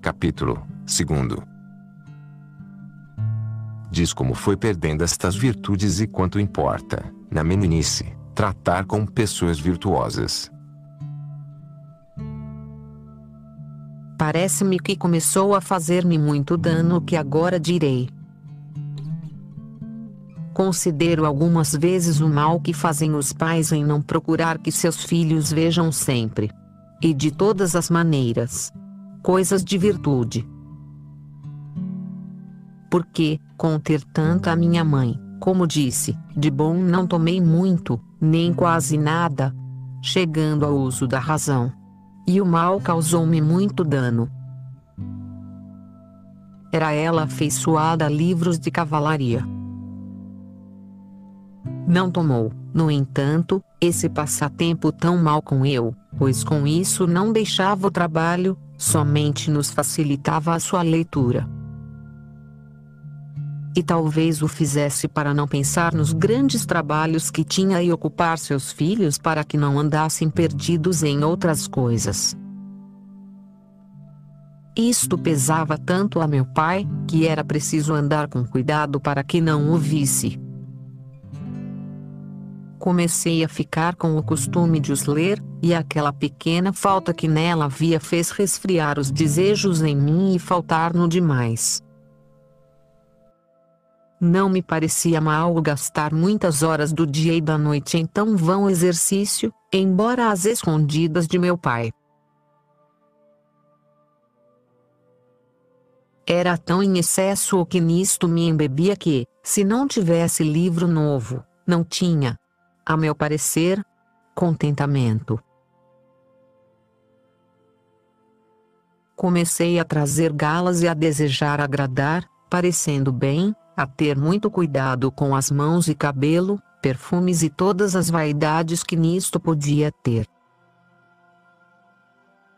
Capítulo 2. Diz como foi perdendo estas virtudes e quanto importa, na meninice, tratar com pessoas virtuosas. Parece-me que começou a fazer-me muito dano o que agora direi. Considero algumas vezes o mal que fazem os pais em não procurar que seus filhos vejam sempre, e de todas as maneiras, coisas de virtude. Porque, com ter tanta a minha mãe, como disse, de bom não tomei muito, nem quase nada, chegando ao uso da razão. E o mal causou-me muito dano. Era ela afeiçoada a livros de cavalaria. Não tomou, no entanto, esse passatempo tão mal com eu, pois com isso não deixava o trabalho, somente nos facilitava a sua leitura. E talvez o fizesse para não pensar nos grandes trabalhos que tinha e ocupar seus filhos para que não andassem perdidos em outras coisas. Isto pesava tanto a meu pai, que era preciso andar com cuidado para que não o visse. Comecei a ficar com o costume de os ler, e aquela pequena falta que nela havia fez resfriar os desejos em mim e faltar no demais. Não me parecia mal gastar muitas horas do dia e da noite em tão vão exercício, embora às escondidas de meu pai. Era tão em excesso o que nisto me embebia que, se não tivesse livro novo, não tinha, a meu parecer, contentamento. Comecei a trazer galas e a desejar agradar, parecendo bem, a ter muito cuidado com as mãos e cabelo, perfumes e todas as vaidades que nisto podia ter.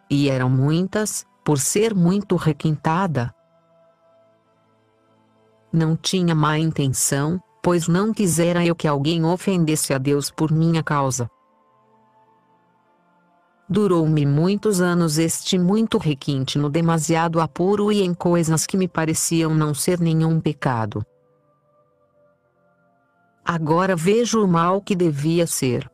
E eram muitas, por ser muito requintada. Não tinha má intenção, pois não quisera eu que alguém ofendesse a Deus por minha causa. Durou-me muitos anos este muito requinte no demasiado apuro e em coisas que me pareciam não ser nenhum pecado. Agora vejo o mal que devia ser.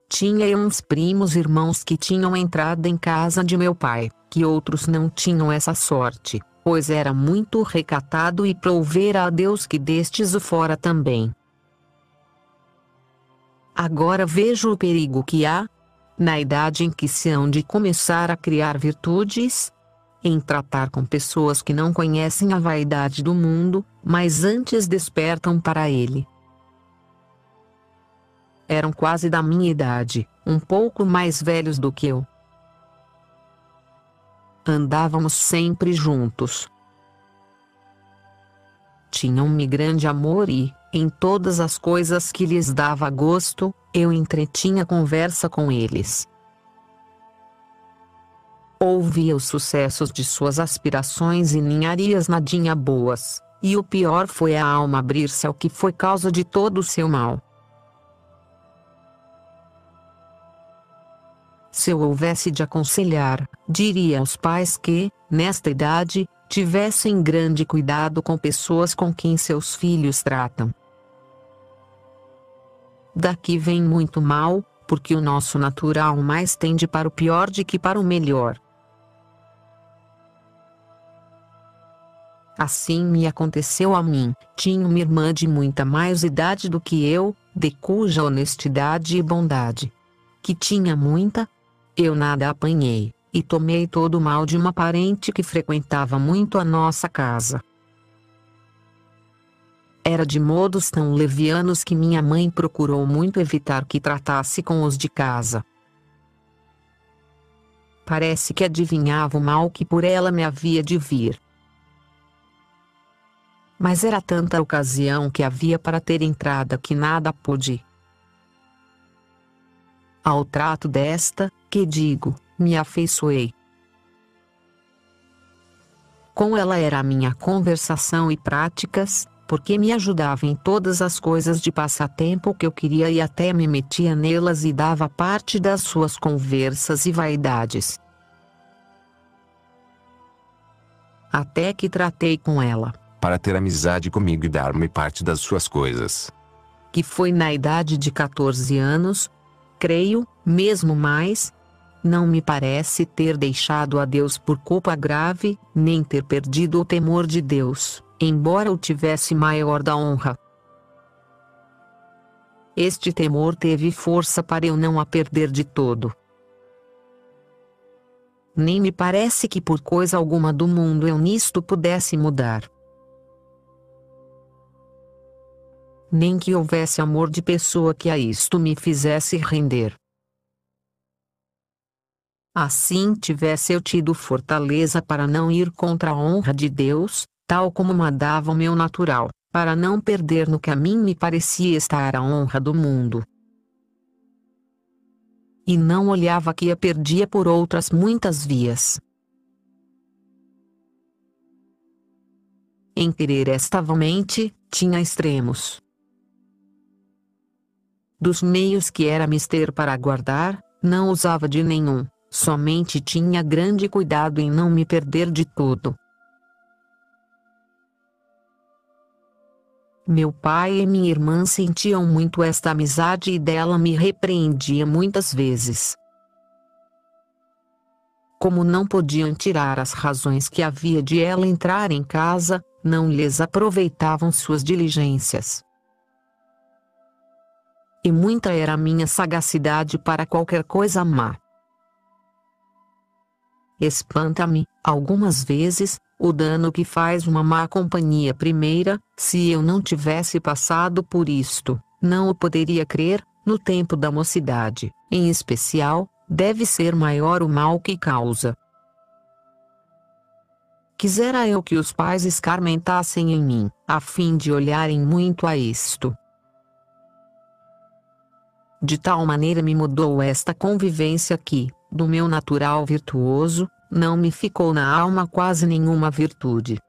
Tinha uns primos irmãos que tinham entrado em casa de meu pai, que outros não tinham essa sorte, pois era muito recatado e prouvera a Deus que destes o fora também. Agora vejo o perigo que há, na idade em que se hão de começar a criar virtudes, em tratar com pessoas que não conhecem a vaidade do mundo, mas antes despertam para ele. Eram quase da minha idade, um pouco mais velhos do que eu. Andávamos sempre juntos. Tinham-me grande amor e, em todas as coisas que lhes dava gosto, eu entretinha conversa com eles. Ouvia os sucessos de suas aspirações e ninharias nadinha boas, e o pior foi a alma abrir-se ao que foi causa de todo o seu mal. Se eu houvesse de aconselhar, diria aos pais que, nesta idade, tivessem grande cuidado com pessoas com quem seus filhos tratam. Daqui vem muito mal, porque o nosso natural mais tende para o pior do que para o melhor. Assim me aconteceu a mim. Tinha uma irmã de muita mais idade do que eu, de cuja honestidade e bondade, que tinha muita, eu nada apanhei, e tomei todo o mal de uma parente que frequentava muito a nossa casa. Era de modos tão levianos que minha mãe procurou muito evitar que tratasse com os de casa. Parece que adivinhava o mal que por ela me havia de vir. Mas era tanta a ocasião que havia para ter entrada que nada pude. Ao trato desta, que digo, me afeiçoei. Com ela era a minha conversação e práticas, porque me ajudava em todas as coisas de passatempo que eu queria e até me metia nelas e dava parte das suas conversas e vaidades. Até que tratei com ela, para ter amizade comigo e dar-me parte das suas coisas. Que foi na idade de 14 anos, creio, mesmo mais. Não me parece ter deixado a Deus por culpa grave, nem ter perdido o temor de Deus, embora o tivesse maior da honra. Este temor teve força para eu não a perder de todo. Nem me parece que por coisa alguma do mundo eu nisto pudesse mudar. Nem que houvesse amor de pessoa que a isto me fizesse render. Assim tivesse eu tido fortaleza para não ir contra a honra de Deus, tal como mandava o meu natural, para não perder no que a mim me parecia estar a honra do mundo. E não olhava que a perdia por outras muitas vias. Em querer esta vamente, tinha extremos. Dos meios que era mister para guardar, não usava de nenhum. Somente tinha grande cuidado em não me perder de todo. Meu pai e minha irmã sentiam muito esta amizade e dela me repreendia muitas vezes. Como não podiam tirar as razões que havia de ela entrar em casa, não lhes aproveitavam suas diligências. E muita era a minha sagacidade para qualquer coisa má. Espanta-me, algumas vezes, o dano que faz uma má companhia primeira. Se eu não tivesse passado por isto, não o poderia crer, no tempo da mocidade, em especial, deve ser maior o mal que causa. Quisera eu que os pais escarmentassem em mim, a fim de olharem muito a isto. De tal maneira me mudou esta convivência que, do meu natural virtuoso, não me ficou na alma quase nenhuma virtude.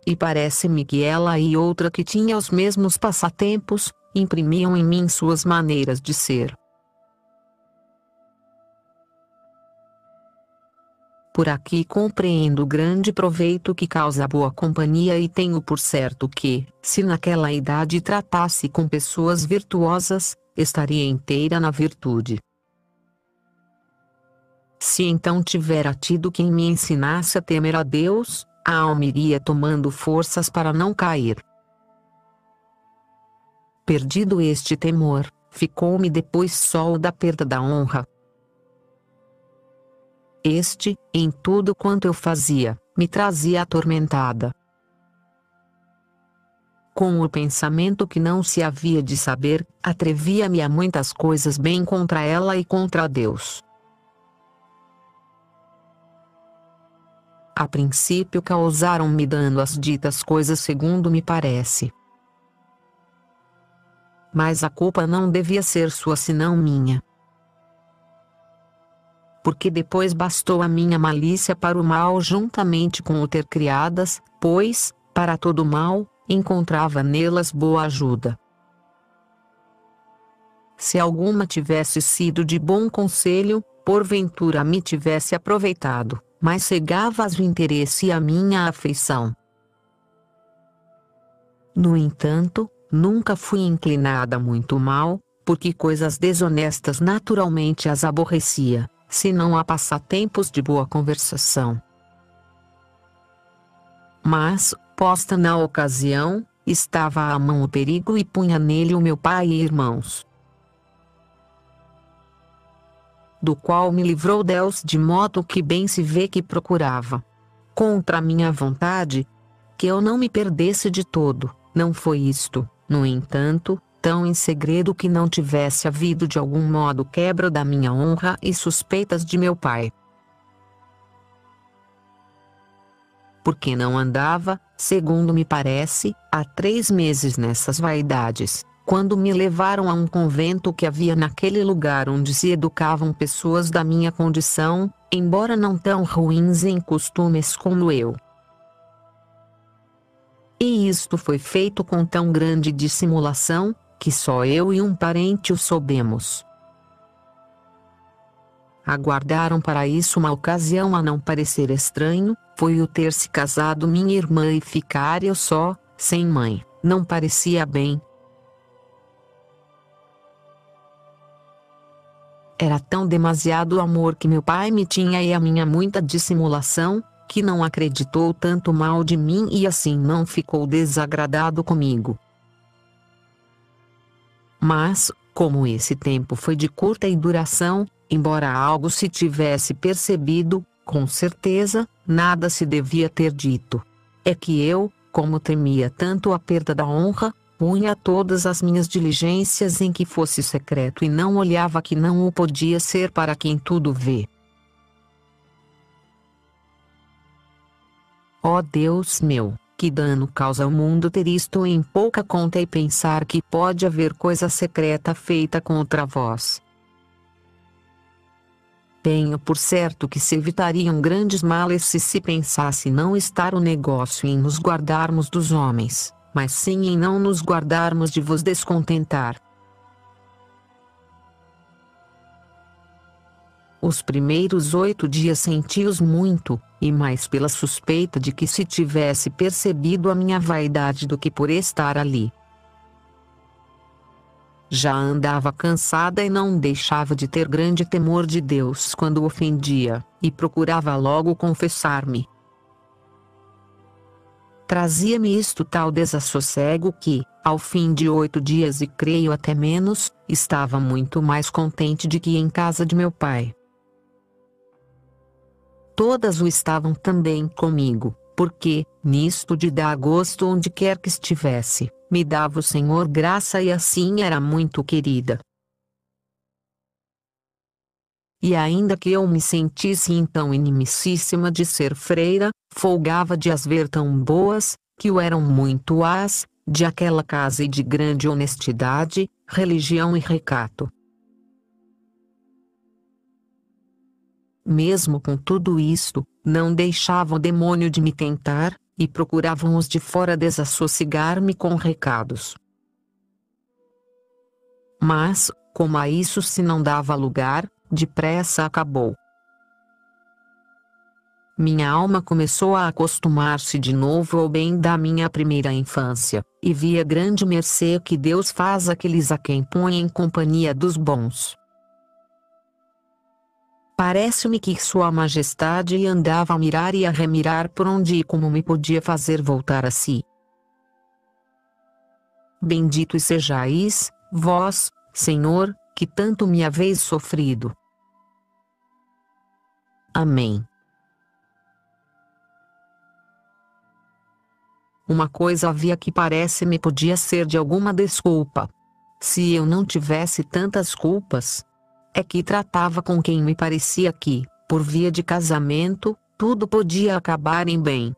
E parece-me que ela e outra que tinha os mesmos passatempos, imprimiam em mim suas maneiras de ser. Por aqui compreendo o grande proveito que causa a boa companhia e tenho por certo que, se naquela idade tratasse com pessoas virtuosas, estaria inteira na virtude. Se então tivera tido quem me ensinasse a temer a Deus, a alma iria tomando forças para não cair. Perdido este temor, ficou-me depois só o da perda da honra. Este, em tudo quanto eu fazia, me trazia atormentada. Com o pensamento que não se havia de saber, atrevia-me a muitas coisas bem contra ela e contra Deus. A princípio causaram-me dano as ditas coisas segundo me parece. Mas a culpa não devia ser sua senão minha. Porque depois bastou a minha malícia para o mal juntamente com o ter criadas, pois, para todo mal, encontrava nelas boa ajuda. Se alguma tivesse sido de bom conselho, porventura me tivesse aproveitado, mas cegava-as o interesse e a minha afeição. No entanto, nunca fui inclinada muito mal, porque coisas desonestas naturalmente as aborrecia, senão a passatempos de boa conversação. Mas, posta na ocasião, estava à mão o perigo e punha nele o meu pai e irmãos. Do qual me livrou Deus de modo que bem se vê que procurava, contra a minha vontade, que eu não me perdesse de todo. Não foi isto, no entanto, tão em segredo que não tivesse havido de algum modo quebra da minha honra e suspeitas de meu pai. Porque não andava, segundo me parece, há 3 meses nessas vaidades, quando me levaram a um convento que havia naquele lugar onde se educavam pessoas da minha condição, embora não tão ruins em costumes como eu. E isto foi feito com tão grande dissimulação, que só eu e um parente o soubemos. Aguardaram para isso uma ocasião a não parecer estranho, foi o ter se casado minha irmã e ficar eu só, sem mãe, não parecia bem. Era tão demasiado o amor que meu pai me tinha e a minha muita dissimulação, que não acreditou tanto mal de mim e assim não ficou desagradado comigo. Mas, como esse tempo foi de curta duração, embora algo se tivesse percebido, com certeza, nada se devia ter dito. É que eu, como temia tanto a perda da honra, punha todas as minhas diligências em que fosse secreto e não olhava que não o podia ser para quem tudo vê. Ó Deus meu, que dano causa ao mundo ter isto em pouca conta e pensar que pode haver coisa secreta feita contra vós. Tenho por certo que se evitariam grandes males se pensasse não estar o negócio em nos guardarmos dos homens, mas sim em não nos guardarmos de vos descontentar. Os primeiros 8 dias senti-os muito, e mais pela suspeita de que se tivesse percebido a minha vaidade do que por estar ali. Já andava cansada e não deixava de ter grande temor de Deus quando o ofendia, e procurava logo confessar-me. Trazia-me isto tal desassossego que, ao fim de 8 dias e creio até menos, estava muito mais contente de que em casa de meu pai. Todas o estavam também comigo, porque, nisto de dar gosto onde quer que estivesse, me dava o Senhor graça e assim era muito querida. E ainda que eu me sentisse então inimicíssima de ser freira, folgava de as ver tão boas, que o eram muito as, de aquela casa e de grande honestidade, religião e recato. Mesmo com tudo isto, não deixava o demônio de me tentar, e procuravam os de fora desassossegar-me com recados. Mas, como a isso se não dava lugar, depressa acabou. Minha alma começou a acostumar-se de novo ao bem da minha primeira infância, e via grande mercê que Deus faz àqueles a quem põe em companhia dos bons. Parece-me que Sua Majestade andava a mirar e a remirar por onde e como me podia fazer voltar a si. Bendito sejais, vós, Senhor, que tanto me haveis sofrido. Amém. Uma coisa havia que parece-me podia ser de alguma desculpa. Se eu não tivesse tantas culpas, é que tratava com quem me parecia que, por via de casamento, tudo podia acabar em bem.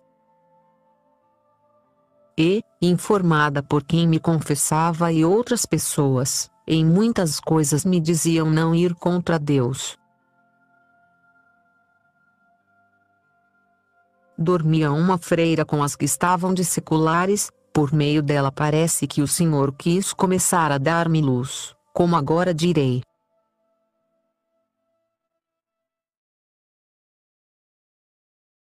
E, informada por quem me confessava e outras pessoas, em muitas coisas me diziam não ir contra Deus. Dormia uma freira com as que estavam de seculares, por meio dela parece que o Senhor quis começar a dar-me luz, como agora direi.